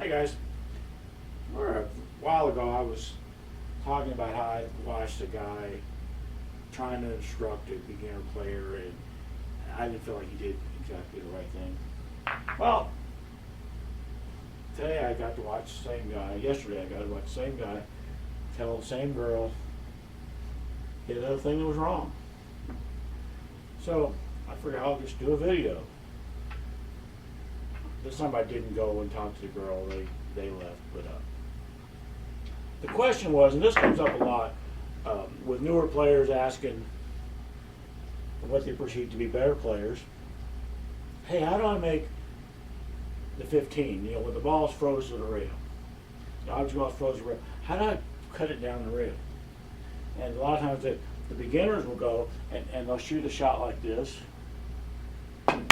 Hey guys, a while ago I was talking about how I watched a guy trying to instruct a beginner player, and I didn't feel like he did exactly the right thing. Well, today I got to watch the same guy. Yesterday I got to watch the same guy tell the same girl hit another thing that was wrong. So I figured I'll just do a video. This time I didn't go and talk to the girl. They left, but the question was, and this comes up a lot with newer players asking what they perceive to be better players. Hey, how do I make the 15? You know, when the ball's frozen to the rail, the object ball's frozen to the rail. How do I cut it down the rail? And a lot of times the beginners will go and they'll shoot a shot like this, and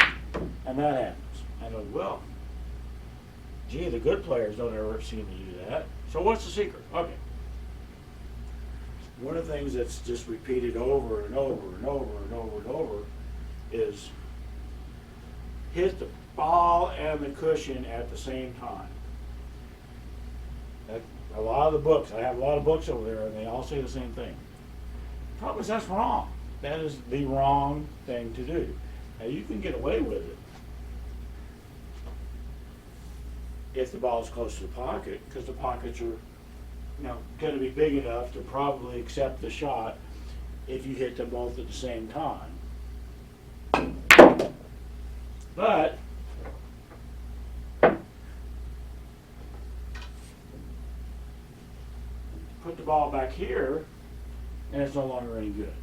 that happens. I go, well, gee, the good players don't ever seem to do that. So what's the secret? Okay. One of the things that's just repeated over and over and over and over and over is hit the ball and the cushion at the same time. A lot of the books, I have a lot of books over there, and they all say the same thing. The problem is that's wrong. That is the wrong thing to do. Now you can get away with it if the ball is close to the pocket, because the pockets are, going to be big enough to probably accept the shot if you hit them both at the same time. But put the ball back here, and it's no longer any good.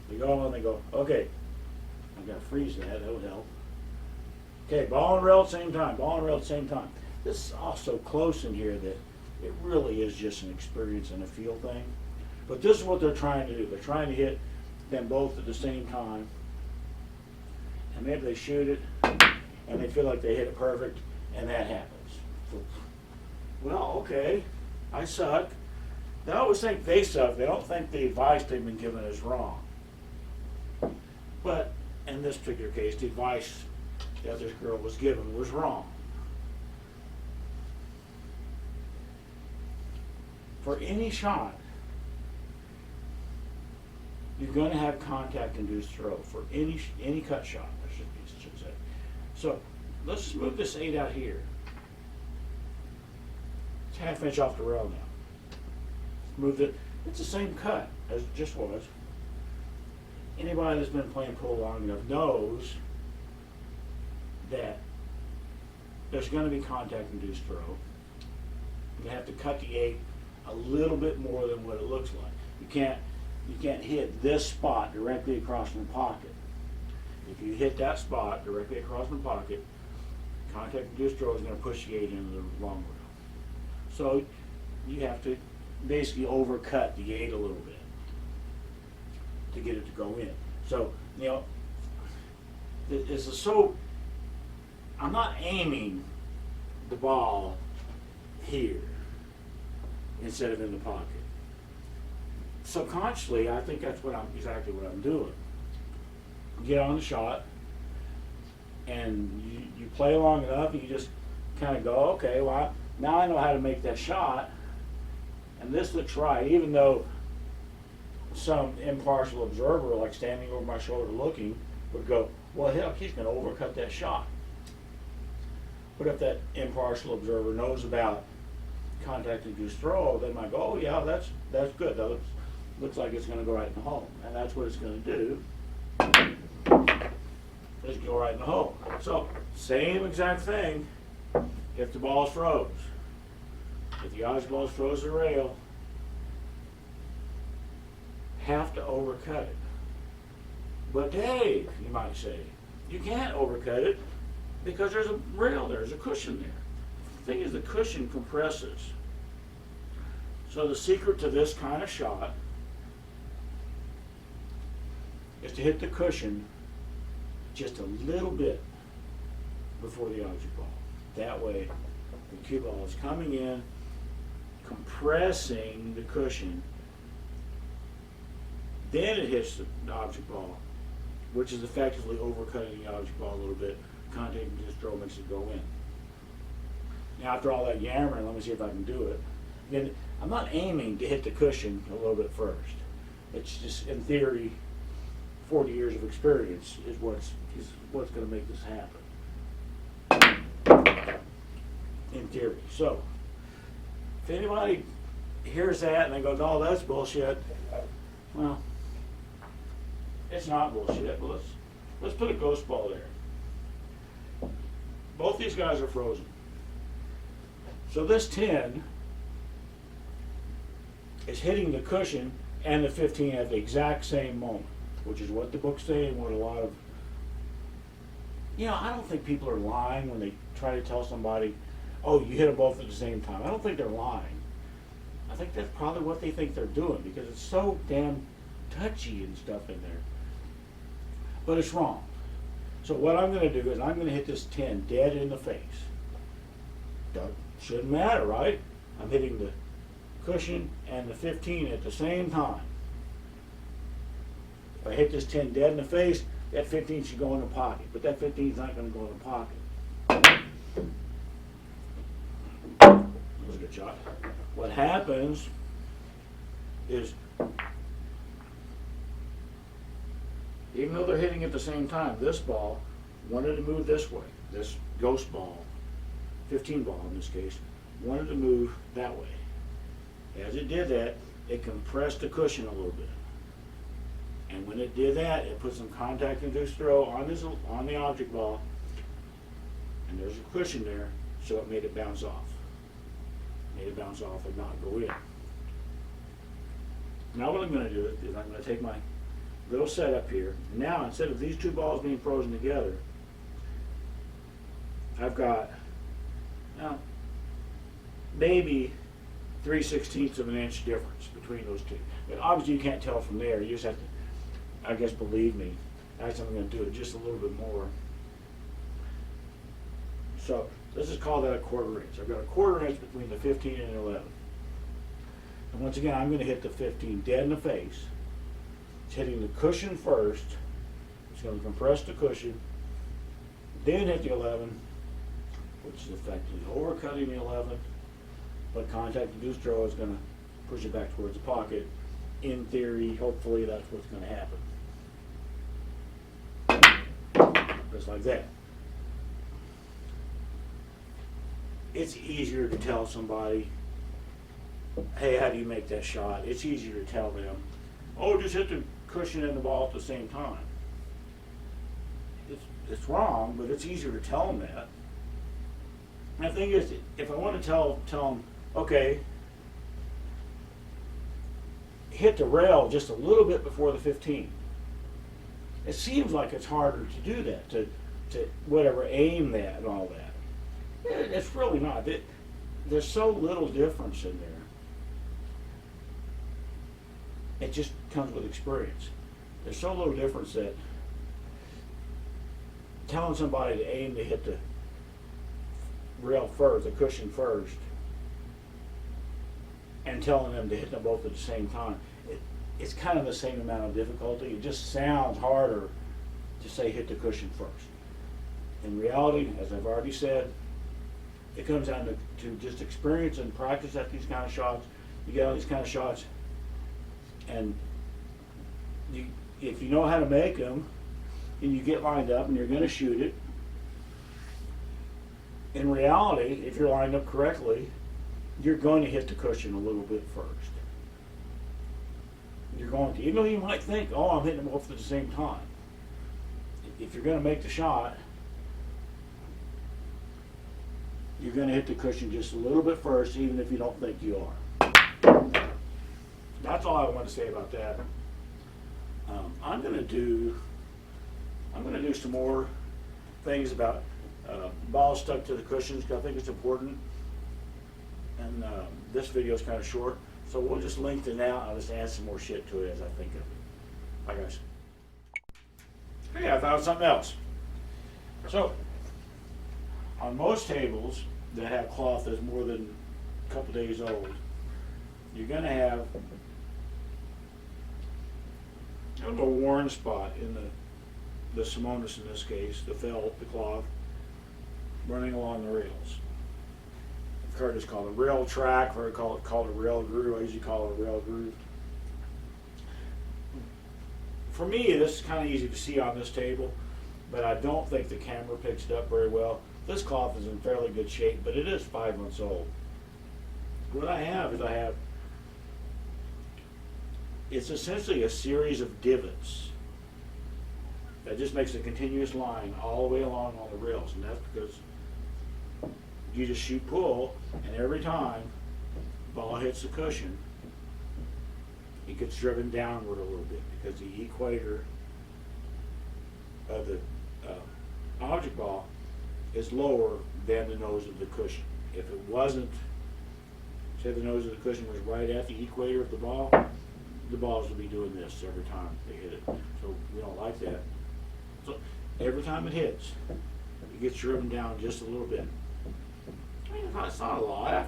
They go and they go, okay, I've got to freeze that would help. Okay, ball and rail at the same time, ball and rail at the same time. This is all so close in here that it really is just an experience and a feel thing. But this is what they're trying to do. They're trying to hit them both at the same time. And maybe they shoot it, and they feel like they hit it perfect, and that happens. So, well, okay, I suck. They always think they suck. They don't think the advice they've been given is wrong. But in this particular case, the advice that this girl was given was wrong. For any shot, you're going to have contact-induced throw. For any cut shot, I should say. So let's just move this 8 out here. It's half inch off the rail now. Move it. It's the same cut as it just was. Anybody that's been playing pool long enough knows that there's going to be contact-induced throw. You have to cut the 8 a little bit more than what it looks like. You can't hit this spot directly across from the pocket. If you hit that spot directly across from the pocket, contact-induced throw is going to push the 8 into the long rail. So you have to basically overcut the 8 a little bit to get it to go in. So, this is so, I'm not aiming the ball here instead of in the pocket. Subconsciously, I think that's exactly what I'm doing. Get on the shot, and you play long enough, and you just kind of go, okay, well, now I know how to make that shot, and this looks right, even though some impartial observer, like standing over my shoulder looking, would go, well, hell, he's going to overcut that shot. But if that impartial observer knows about contact-induced throw, they might go, oh yeah, that's good. That looks like it's going to go right in the hole, and that's what it's going to do. It's go right in the hole. So same exact thing. If the ball's froze, if the object ball's froze to the rail, have to overcut it. But Dave, you might say, you can't overcut it because there's a rail there, there's a cushion there. The thing is, the cushion compresses. So the secret to this kind of shot is to hit the cushion just a little bit before the object ball. That way, the cue ball is coming in, compressing the cushion. Then it hits the object ball, which is effectively overcutting the object ball a little bit contact induced throw makes it go in. Now after all that yammering, let me see if I can do it. Again, I'm not aiming to hit the cushion a little bit first. It's just, in theory, 40 years of experience is what's going to make this happen. In theory. So, if anybody hears that and they go, no, that's bullshit, well, it's not bullshit, but let's put a ghost ball there. Both these guys are frozen. So this 10 is hitting the cushion and the 15 at the exact same moment, which is what the book's saying, what a lot of, I don't think people are lying when they try to tell somebody, oh, you hit them both at the same time. I don't think they're lying. I think that's probably what they think they're doing because it's so damn touchy and stuff in there. But it's wrong. So what I'm going to do is I'm going to hit this 10 dead in the face. Shouldn't matter, right? I'm hitting the cushion and the 15 at the same time. If I hit this 10 dead in the face, that 15 should go in the pocket, but that 15 is not going to go in the pocket. That was a good shot. What happens is, even though they're hitting at the same time, this ball wanted to move this way. This ghost ball, 15 ball in this case, wanted to move that way. As it did that, it compressed the cushion a little bit. And when it did that, it put some contact-induced throw on the object ball, and there's a cushion there, so it made it bounce off. Made it bounce off and not go in. Now what I'm going to do is I'm going to take my little setup here. Now instead of these two balls being frozen together, I've got maybe 3/16 of an inch difference between those two. But obviously you can't tell from there. You just have to, I guess, believe me. Actually, I'm going to do it just a little bit more. So let's just call that a 1/4 inch. I've got a 1/4 inch between the 15 and the 11. And once again, I'm going to hit the 15 dead in the face. It's hitting the cushion first. It's going to compress the cushion. Then hit the 11, which is effectively overcutting the 11. But contact-induced throw is going to push it back towards the pocket. In theory, hopefully, that's what's going to happen. Just like that. It's easier to tell somebody, hey, how do you make that shot? It's easier to tell them, oh, just hit the cushion and the ball at the same time. It's wrong, but it's easier to tell them that. And the thing is, if I want to tell them, okay, hit the rail just a little bit before the 15. It seems like it's harder to do that, to whatever, aim that and all that. It's really not. There's so little difference in there. It just comes with experience. There's so little difference that telling somebody to aim to hit the rail first, the cushion first, and telling them to hit them both at the same time, it's kind of the same amount of difficulty. It just sounds harder to say hit the cushion first. In reality, as I've already said, it comes down to just experience and practice at these kind of shots. You get all these kind of shots, and if you know how to make them, and you get lined up and you're going to shoot it, in reality, if you're lined up correctly, you're going to hit the cushion a little bit first. You're going to, even though you might think, oh, I'm hitting them both at the same time. If you're going to make the shot, you're going to hit the cushion just a little bit first, even if you don't think you are. That's all I want to say about that. I'm going to do some more things about balls stuck to the cushions, because I think it's important. And this video is kind of short, so we'll just lengthen it out. I'll just add some more shit to it as I think of it. Bye, guys. Hey, I thought of something else. So, on most tables that have cloth that's more than a couple days old, you're going to have a little worn spot in the Simonis in this case, the felt, the cloth, running along the rails. I've heard it's called a rail track, I've heard called a rail groove. I usually call it a rail groove. For me, this is kind of easy to see on this table, but I don't think the camera picks it up very well. This cloth is in fairly good shape, but it is 5 months old. What I have is it's essentially a series of divots that just makes a continuous line all the way along all the rails, and that's because you just shoot pull, and every time the ball hits the cushion, it gets driven downward a little bit because the equator of the object ball is lower than the nose of the cushion. If it wasn't, say the nose of the cushion was right at the equator of the balls would be doing this every time they hit it. So we don't like that. So every time it hits, it gets driven down just a little bit. I mean, it's not a lot.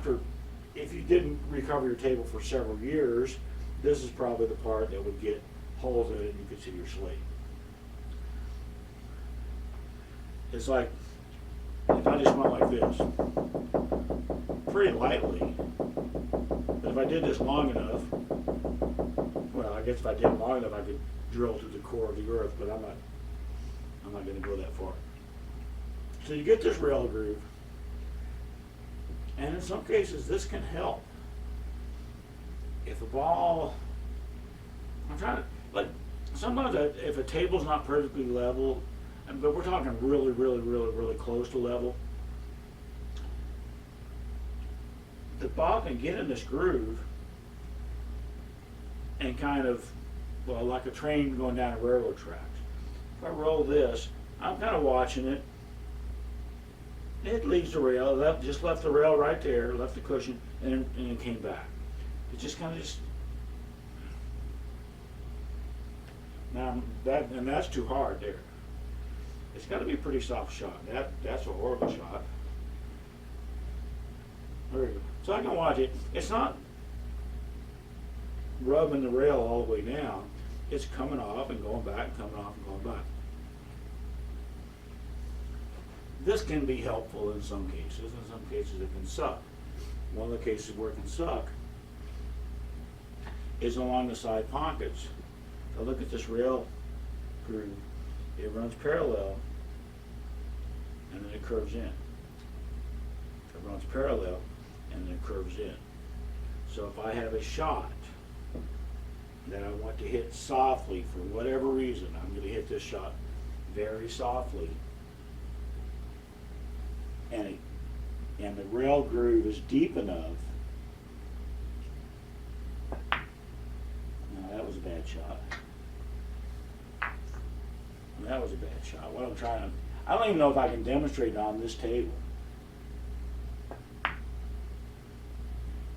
If you didn't recover your table for several years, this is probably the part that would get holes in it and you could see your slate. It's like, if I just went like this, pretty lightly, but if I did this long enough, well, I guess if I did it long enough, I could drill to the core of the earth, but I'm not going to go that far. So you get this rail groove, and in some cases, this can help. If a ball, I'm trying to, like, sometimes if a table's not perfectly level, but we're talking really, really, really, really close to level, the ball can get in this groove and kind of, well, like a train going down a railroad tracks. If I roll this, I'm kind of watching it. It leaves the rail, just left the rail right there, left the cushion, and then came back. It just kind of now that's too hard there. It's got to be a pretty soft shot. That's a horrible shot. There we go. So I can watch it. It's not rubbing the rail all the way down. It's coming off and going back, coming off and going back. This can be helpful in some cases. In some cases it can suck. One of the cases where it can suck is along the side pockets. Now look at this rail groove. It runs parallel and then it curves in. It runs parallel and then it curves in. So if I have a shot that I want to hit softly for whatever reason, I'm going to hit this shot very softly, and the rail groove is deep enough. No, that was a bad shot. That was a bad shot. What I'm trying to, I don't even know if I can demonstrate it on this table.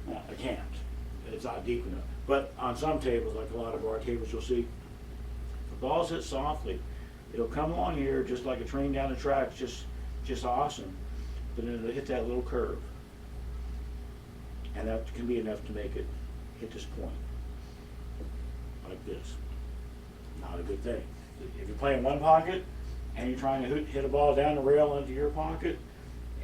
No, I can't. It's not deep enough. But on some tables, like a lot of our tables, you'll see, if the ball's hit softly, it'll come along here just like a train down the track, just awesome. But then it'll hit that little curve. And that can be enough to make it hit this point. Like this. Not a good thing. If you're playing one pocket and you're trying to hit a ball down the rail into your pocket,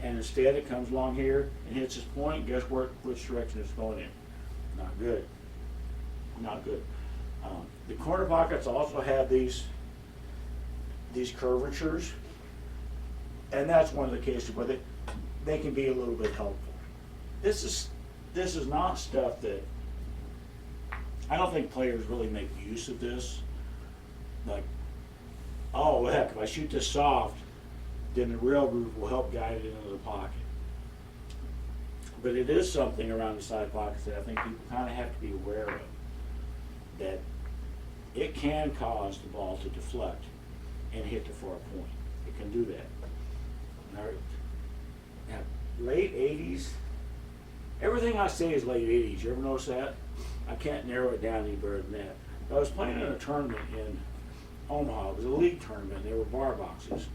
and instead it comes along here and hits this point, guess which direction it's going in? Not good. Not good. The corner pockets also have these curvatures, and that's one of the cases where they can be a little bit helpful. This is not stuff that I don't think players really make use of this. Like, oh heck, if I shoot this soft, then the rail groove will help guide it into the pocket. But it is something around the side pockets that I think people kind of have to be aware of. That it can cause the ball to deflect and hit the far point. It can do that. Now, late 80s, everything I say is late 80s. You ever notice that? I can't narrow it down any better than that. I was playing in a tournament in Omaha. It was a league tournament. There were bar boxes.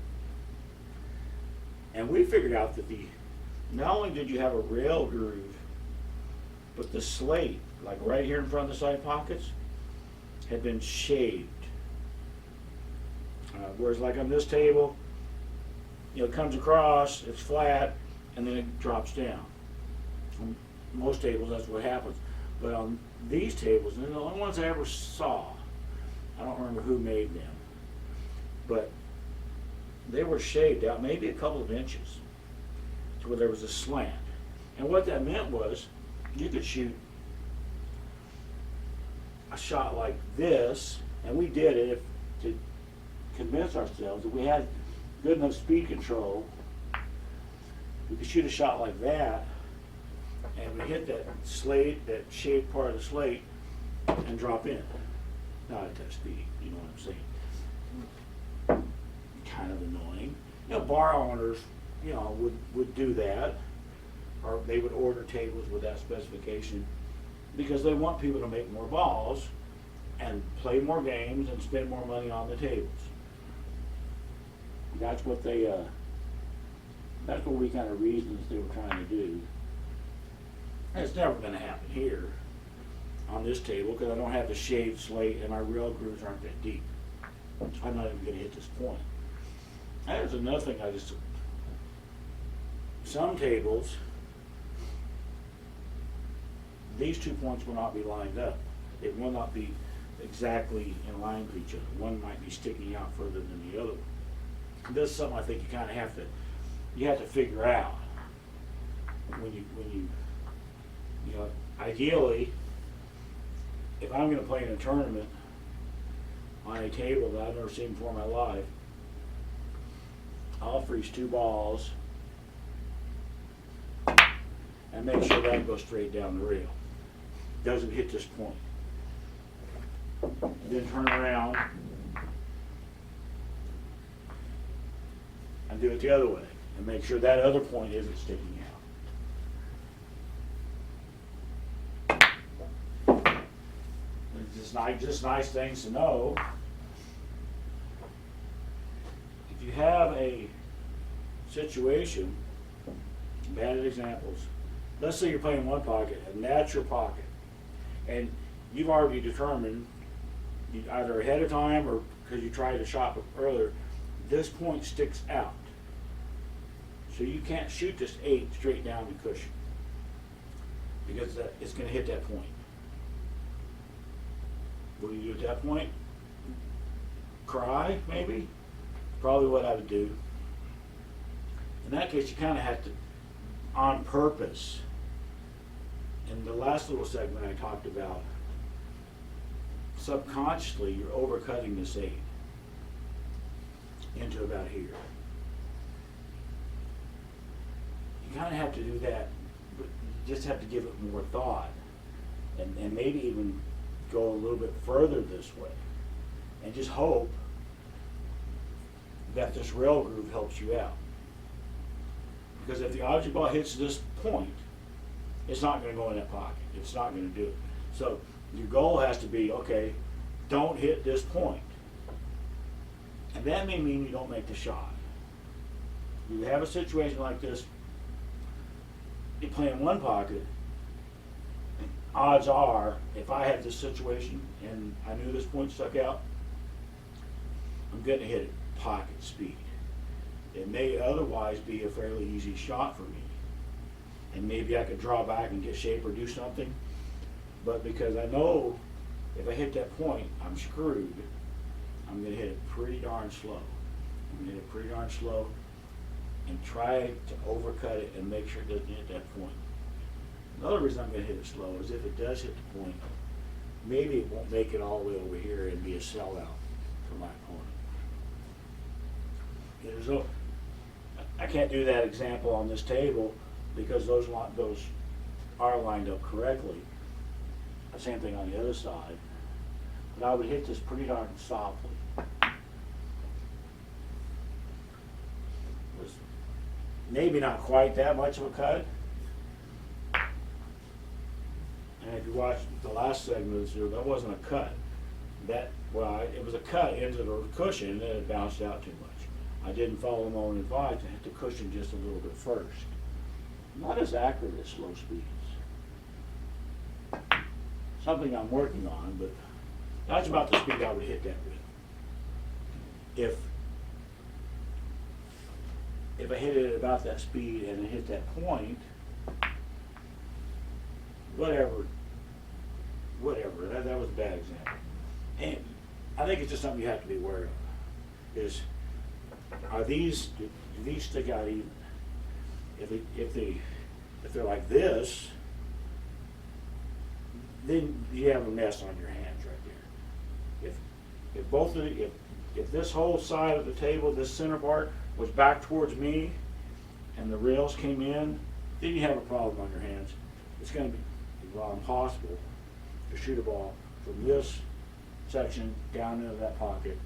And we figured out that not only did you have a rail groove, but the slate, like right here in front of the side pockets, had been shaved. Whereas like on this table, it comes across, it's flat, and then it drops down. On most tables, that's what happens. But on these tables, and the only ones I ever saw, I don't remember who made them, but they were shaved out maybe a couple of inches to where there was a slant. And what that meant was you could shoot a shot like this, and we did it to convince ourselves that we had good enough speed control. We could shoot a shot like that, and we hit that slate, that shaved part of the slate, and drop in. Not at that speed, you know what I'm saying? Kind of annoying. Bar owners, would do that, or they would order tables with that specification because they want people to make more balls and play more games and spend more money on the tables. That's what we kind of reasons they were trying to do. And it's never going to happen here on this table because I don't have the shaved slate and my rail grooves aren't that deep. I'm not even going to hit this point. There's another thing some tables, these 2 points will not be lined up. It will not be exactly in line with each other. One might be sticking out further than the other one. This is something I think you kind of have to figure out when you ideally, if I'm going to play in a tournament on a table that I've never seen before in my life, I'll freeze 2 balls and make sure that goes straight down the rail. Doesn't hit this point. Then turn around and do it the other way and make sure that other point isn't sticking out. It's just nice things to know. If you have a situation, bad examples, let's say you're playing one pocket and that's your pocket, and you've already determined, either ahead of time or because you tried to shot earlier, this point sticks out. So you can't shoot this 8 straight down the cushion because it's going to hit that point. What do you do at that point? Cry, maybe? Probably what I would do. In that case, you kind of have to, on purpose. In the last little segment I talked about, subconsciously you're overcutting this 8 into about here. You kind of have to do that, but you just have to give it more thought and maybe even go a little bit further this way and just hope that this rail groove helps you out. Because if the object ball hits this point, it's not going to go in that pocket. It's not going to do it. So your goal has to be, okay, don't hit this point. And that may mean you don't make the shot. You have a situation like this, you play in one pocket, odds are, if I had this situation and I knew this point stuck out, I'm going to hit it pocket speed. It may otherwise be a fairly easy shot for me. And maybe I could draw back and get shape or do something. But because I know if I hit that point, I'm screwed, I'm going to hit it pretty darn slow. I'm going to hit it pretty darn slow and try to overcut it and make sure it doesn't hit that point. Another reason I'm going to hit it slow is if it does hit the point, maybe it won't make it all the way over here and be a sellout for my opponent. I can't do that example on this table because those are lined up correctly. The same thing on the other side. But I would hit this pretty darn softly. Was maybe not quite that much of a cut. And if you watch the last segment, that wasn't a cut. It was a cut into the cushion and then it bounced out too much. I didn't follow my own advice. I hit the cushion just a little bit first. Not as accurate as slow speeds. Something I'm working on, but that's about the speed I would hit that with. if I hit it at about that speed and it hit that point, whatever, that was a bad example. And I think it's just something you have to be aware of, is, do these stick out even? If they're like this, then you have a mess on your hands right there. If this whole side of the table, this center part, was back towards me, and the rails came in, then you have a problem on your hands. It's going to be, well, impossible to shoot a ball from this section down into that pocket.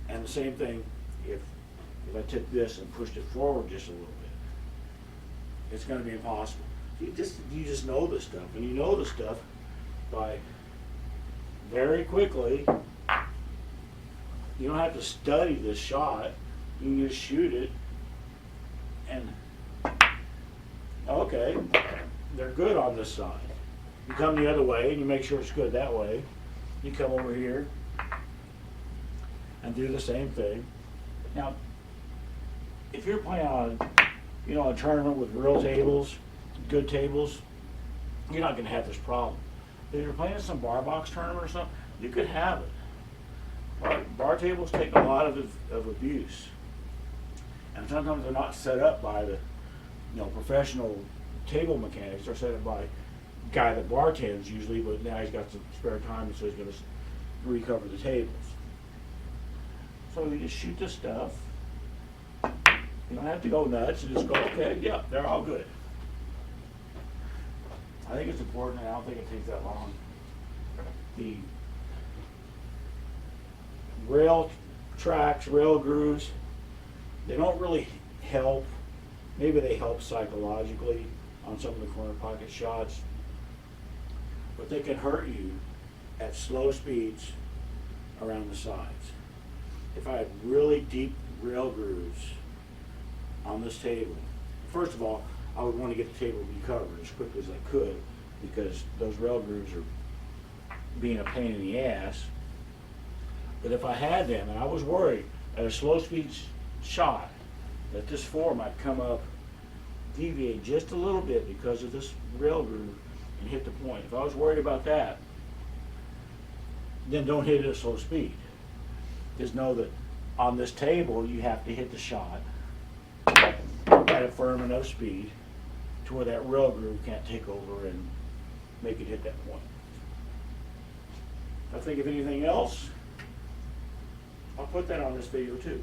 And the same thing if I took this and pushed it forward just a little bit. It's going to be impossible. You just know this stuff, and you know this stuff by very quickly. You don't have to study this shot. You can just shoot it, and okay, they're good on this side. You come the other way and you make sure it's good that way. You come over here and do the same thing. Now, if you're playing on, a tournament with real tables, good tables, you're not going to have this problem. If you're playing in some bar box tournament or something, you could have it. Bar tables take a lot of abuse, and sometimes they're not set up by the professional table mechanics. They're set up by a guy that bartends usually, but now he's got some spare time, so he's going to recover the tables. So you just shoot this stuff. You don't have to go nuts. You just go, okay, yeah, they're all good. I think it's important, and I don't think it takes that long. The rail tracks, rail grooves, they don't really help. Maybe they help psychologically on some of the corner pocket shots, but they can hurt you at slow speeds around the sides. If I had really deep rail grooves on this table, first of all, I would want to get the table recovered as quickly as I could, because those rail grooves are being a pain in the ass. But if I had them, and I was worried at a slow speed shot that this four might come up, deviate just a little bit because of this rail groove and hit the point. If I was worried about that, then don't hit it at slow speed. Just know that on this table you have to hit the shot at a firm enough speed to where that rail groove can't take over and make it hit that point. If I think of anything else, I'll put that on this video too.